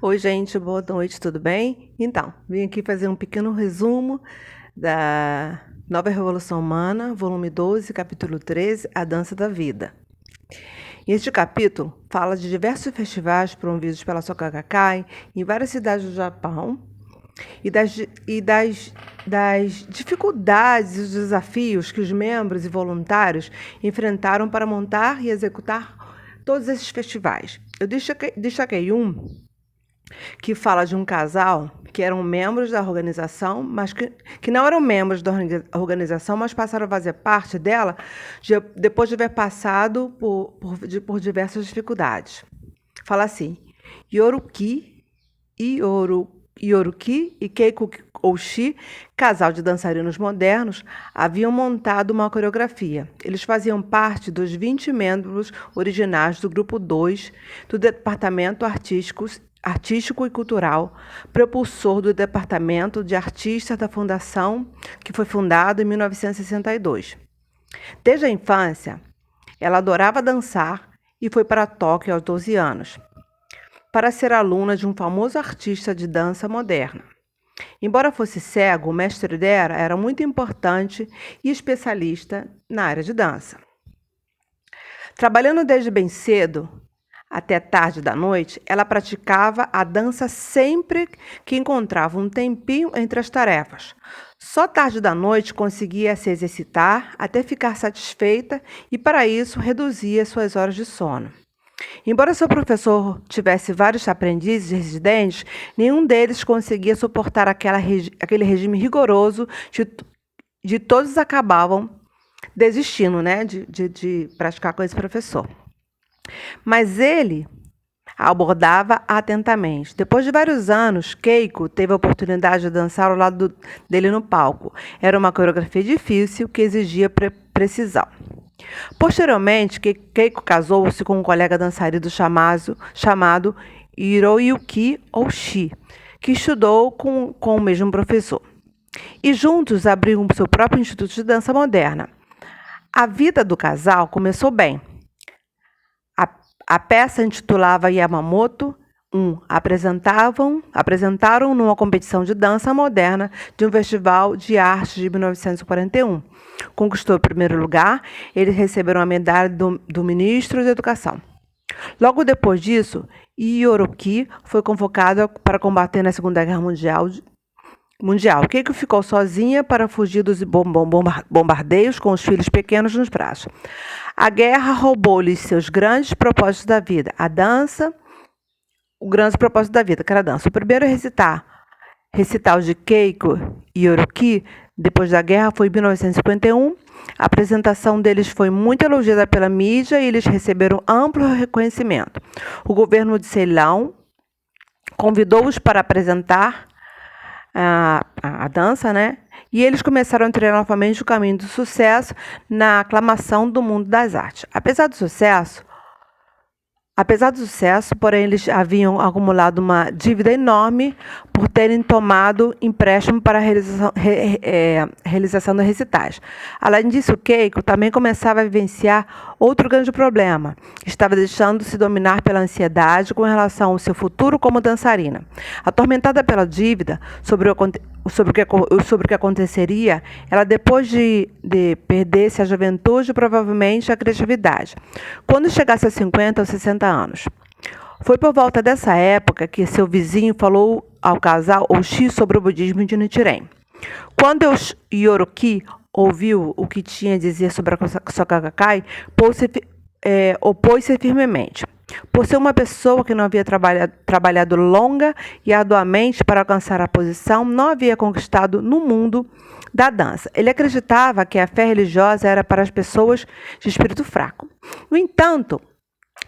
Oi, gente, boa noite, tudo bem? Então, vim aqui fazer um pequeno resumo da Nova Revolução Humana, volume 12, capítulo 13, A Dança da Vida. E este capítulo fala de diversos festivais promovidos pela Soka Gakkai em várias cidades do Japão e das dificuldades e os desafios que os membros e voluntários enfrentaram para montar e executar todos esses festivais. Eu destaquei um que fala de um casal que eram membros da organização, mas que não eram membros da organização, mas passaram a fazer parte dela depois de haver passado por diversas dificuldades. Fala assim: Yoruki e Keiko Oshi, casal de dançarinos modernos, haviam montado uma coreografia. Eles faziam parte dos 20 membros originais do Grupo 2 do Departamento Artístico e Cultural, propulsor do Departamento de Artistas da Fundação, que foi fundado em 1962. Desde a infância, ela adorava dançar e foi para Tóquio aos 12 anos, para ser aluna de um famoso artista de dança moderna. Embora fosse cego, o mestre dela era muito importante e especialista na área de dança. Trabalhando desde bem cedo até tarde da noite, ela praticava a dança sempre que encontrava um tempinho entre as tarefas. Só tarde da noite conseguia se exercitar até ficar satisfeita e, para isso, reduzia suas horas de sono. Embora seu professor tivesse vários aprendizes residentes, nenhum deles conseguia suportar aquele regime rigoroso de todos acabavam desistindo, né, de praticar com esse professor. Mas ele a abordava atentamente. Depois de vários anos, Keiko teve a oportunidade de dançar ao lado dele no palco. Era uma coreografia difícil que exigia precisão. Posteriormente, Keiko casou-se com um colega dançarino chamado Hiroyuki Oshii, que estudou com o mesmo professor. E juntos abriram seu próprio instituto de dança moderna. A vida do casal começou bem. A peça intitulava Yamamoto 1. Apresentaram numa competição de dança moderna de um festival de arte de 1941. Conquistou o primeiro lugar, eles receberam a medalha do ministro da Educação. Logo depois disso, Ioroki foi convocada para combater na Segunda Guerra Mundial. Keiko ficou sozinha para fugir dos bombardeios com os filhos pequenos nos braços. A guerra roubou-lhes seus grandes propósitos da vida. O grande propósito da vida, que era a dança. O primeiro recital de Keiko e Yoruki, depois da guerra, foi em 1951. A apresentação deles foi muito elogiada pela mídia e eles receberam amplo reconhecimento. O governo de Ceilão convidou-os para apresentar a dança, né? E eles começaram a trilhar novamente o caminho do sucesso na aclamação do mundo das artes. Apesar do sucesso, porém, eles haviam acumulado uma dívida enorme por terem tomado empréstimo para a realização dos recitais. Além disso, Keiko também começava a vivenciar outro grande problema. Estava deixando-se dominar pela ansiedade com relação ao seu futuro como dançarina. Atormentada pela dívida sobre o que aconteceria, ela, depois de perder-se a juventude e provavelmente a criatividade, quando chegasse a 50 ou 60 anos. Foi por volta dessa época que seu vizinho falou ao casal Oshii sobre o budismo de Nichiren. Quando Yoruki ouviu o que tinha a dizer sobre a Soka Gakkai, opôs-se firmemente. Por ser uma pessoa que não havia trabalhado longa e arduamente para alcançar a posição, não havia conquistado no mundo da dança. Ele acreditava que a fé religiosa era para as pessoas de espírito fraco. No entanto,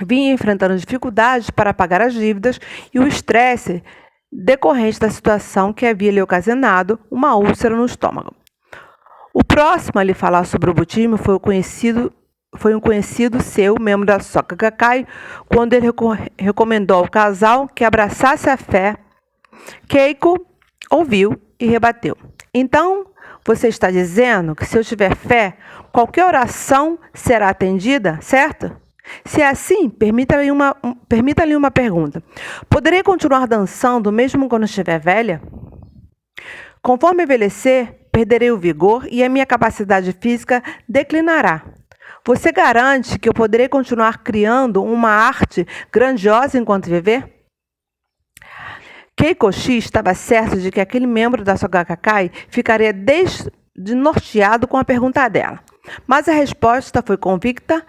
vinha enfrentando dificuldades para pagar as dívidas e o estresse decorrente da situação que havia lhe ocasionado uma úlcera no estômago. O próximo a lhe falar sobre o budismo foi um conhecido seu, membro da Soka Gakkai, quando ele recomendou ao casal que abraçasse a fé. Keiko ouviu e rebateu. Então, você está dizendo que se eu tiver fé, qualquer oração será atendida, certo? Se é assim, permita-lhe uma pergunta. Poderei continuar dançando mesmo quando estiver velha? Conforme envelhecer, perderei o vigor e a minha capacidade física declinará. Você garante que eu poderei continuar criando uma arte grandiosa enquanto viver? Keiko Oshii estava certo de que aquele membro da Soka Gakkai ficaria desnorteado com a pergunta dela. Mas a resposta foi convicta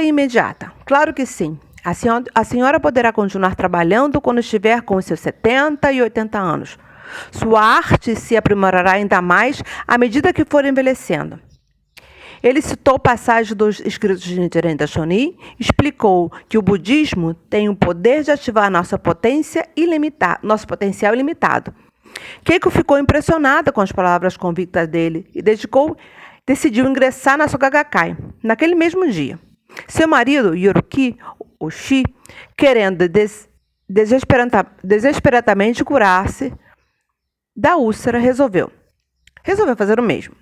e imediata. Claro que sim. A senhora poderá continuar trabalhando quando estiver com os seus 70 e 80 anos. Sua arte se aprimorará ainda mais à medida que for envelhecendo. Ele citou passagem dos escritos de Nichiren Daishonin, explicou que o budismo tem o poder de ativar nosso potencial ilimitado. Keiko ficou impressionada com as palavras convictas dele e decidiu ingressar na Soka Gakkai naquele mesmo dia. Seu marido, Yoroki Oshii, querendo desesperadamente curar-se da úlcera, resolveu fazer o mesmo.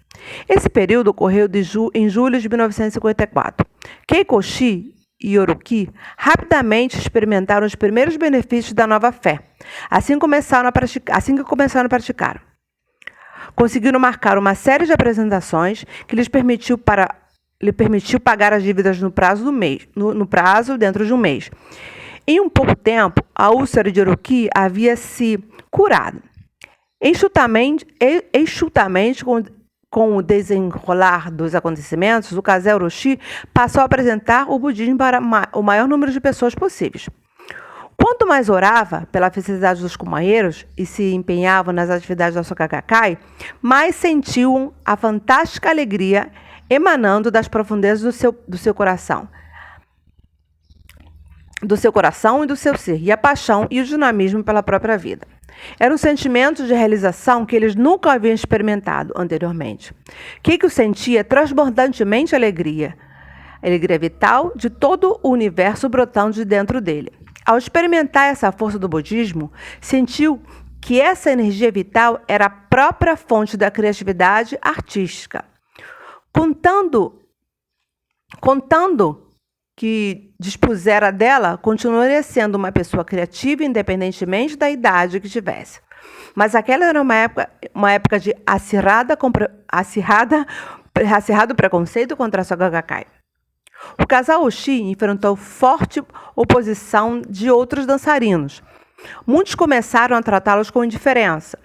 Esse período ocorreu em julho de 1954. Keiko Oshii e Yoroki rapidamente experimentaram os primeiros benefícios da nova fé, assim que começaram a praticar. Conseguiram marcar uma série de apresentações que lhe permitiu pagar as dívidas no prazo dentro de um mês. Em um pouco tempo, a úlcera de Yoroki havia se curado. Enxutamente com o desenrolar dos acontecimentos, o casal Orochi passou a apresentar o budismo para o maior número de pessoas possíveis. Quanto mais orava pela felicidade dos companheiros e se empenhavam nas atividades da Soka Gakkai, mais sentiam a fantástica alegria emanando das profundezas do seu coração e do seu ser, e a paixão e o dinamismo pela própria vida. Era um sentimento de realização que eles nunca haviam experimentado anteriormente. Keiko sentia transbordantemente alegria vital de todo o universo brotando de dentro dele. Ao experimentar essa força do budismo, sentiu que essa energia vital era a própria fonte da criatividade artística. Contando que dispusera dela, continuaria sendo uma pessoa criativa, independentemente da idade que tivesse. Mas aquela era uma época de acirrado preconceito contra a Soka Gakkai. O casal Oshii enfrentou forte oposição de outros dançarinos. Muitos começaram a tratá-los com indiferença.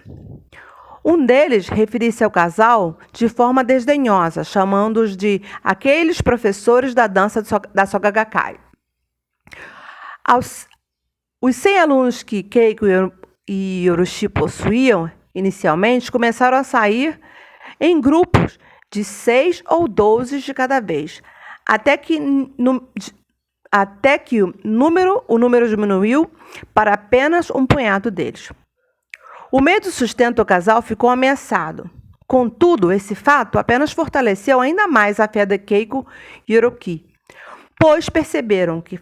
Um deles referia-se ao casal de forma desdenhosa, chamando-os de aqueles professores da dança da Soka Gakkai. Os 100 alunos que Keiko e Orochi possuíam inicialmente começaram a sair em grupos de 6 ou 12 de cada vez, até que o número diminuiu para apenas um punhado deles. O meio de sustento do casal ficou ameaçado. Contudo, esse fato apenas fortaleceu ainda mais a fé de Keiko e Yoroki, pois perceberam que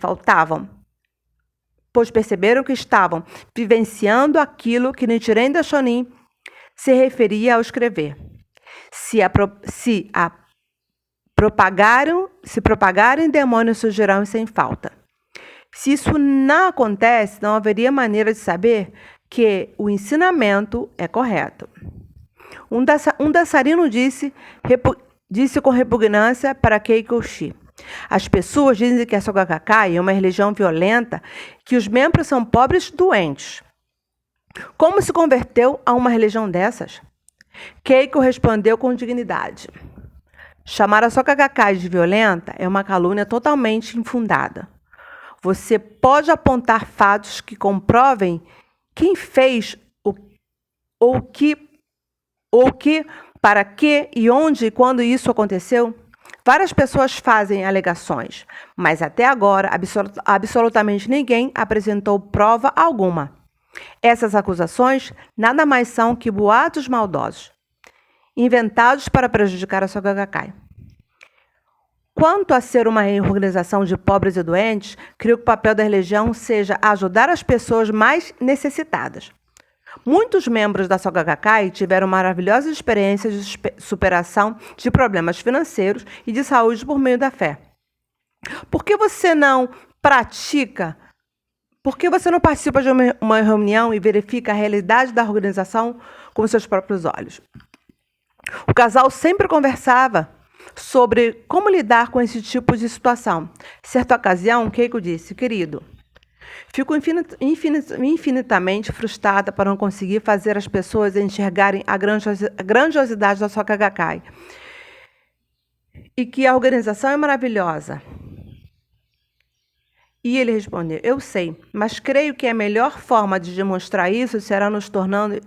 estavam vivenciando aquilo que Nichiren Daishonin se referia ao escrever. Se propagarem, demônios surgirão sem falta. Se isso não acontece, não haveria maneira de saber que o ensinamento é correto. Um dançarino disse com repugnância para Keiko Oshii: as pessoas dizem que a Soka Gakkai é uma religião violenta, que os membros são pobres doentes. Como se converteu a uma religião dessas? Keiko respondeu com dignidade: chamar a Soka Gakkai de violenta é uma calúnia totalmente infundada. Você pode apontar fatos que comprovem quem fez o que, para que e onde e quando isso aconteceu? Várias pessoas fazem alegações, mas até agora absolutamente ninguém apresentou prova alguma. Essas acusações nada mais são que boatos maldosos, inventados para prejudicar a Soka Gakkai. Quanto a ser uma organização de pobres e doentes, creio que o papel da religião seja ajudar as pessoas mais necessitadas. Muitos membros da Soka Gakkai tiveram maravilhosas experiências de superação de problemas financeiros e de saúde por meio da fé. Por que você não pratica? Por que você não participa de uma reunião e verifica a realidade da organização com seus próprios olhos? O casal sempre conversava sobre como lidar com esse tipo de situação. Certa ocasião, Keiko disse: querido, fico infinitamente frustrada por não conseguir fazer as pessoas enxergarem a grandiosidade da Soka Gakkai e que a organização é maravilhosa. E ele respondeu: eu sei, mas creio que a melhor forma de demonstrar isso será nos tornando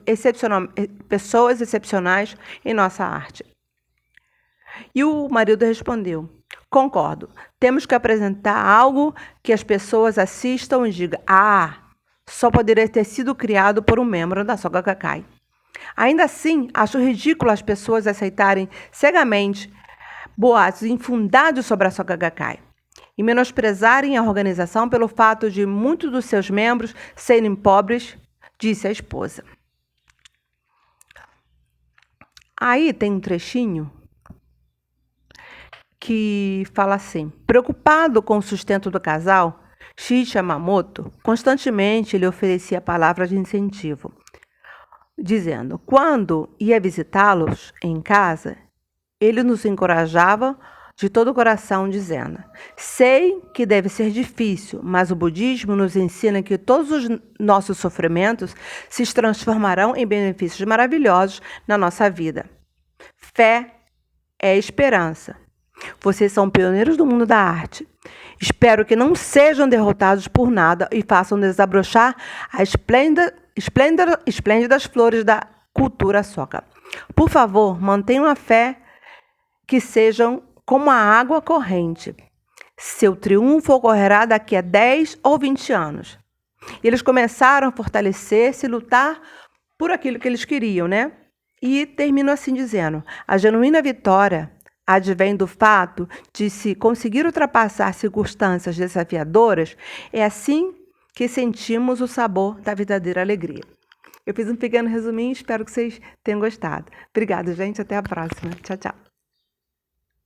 pessoas excepcionais em nossa arte. E o marido respondeu: concordo, temos que apresentar algo que as pessoas assistam e digam: ah, só poderia ter sido criado por um membro da Soka Gakkai. Ainda assim, acho ridículo as pessoas aceitarem cegamente boatos infundados sobre a Soka Gakkai e menosprezarem a organização pelo fato de muitos dos seus membros serem pobres, disse a esposa. Aí tem um trechinho que fala assim: preocupado com o sustento do casal, Shiichi Yamamoto constantemente lhe oferecia palavras de incentivo, dizendo: quando ia visitá-los em casa, ele nos encorajava de todo o coração, dizendo: sei que deve ser difícil, mas o budismo nos ensina que todos os nossos sofrimentos se transformarão em benefícios maravilhosos na nossa vida. Fé é esperança. Vocês são pioneiros do mundo da arte. Espero que não sejam derrotados por nada e façam desabrochar as esplêndidas flores da cultura Soka. Por favor, mantenham a fé que sejam como a água corrente. Seu triunfo ocorrerá daqui a 10 ou 20 anos. E eles começaram a fortalecer-se e lutar por aquilo que eles queriam, né? E terminam assim dizendo: a genuína vitória advém do fato de se conseguir ultrapassar circunstâncias desafiadoras. É assim que sentimos o sabor da verdadeira alegria. Eu fiz um pequeno resuminho, espero que vocês tenham gostado. Obrigada, gente. Até a próxima. Tchau, tchau.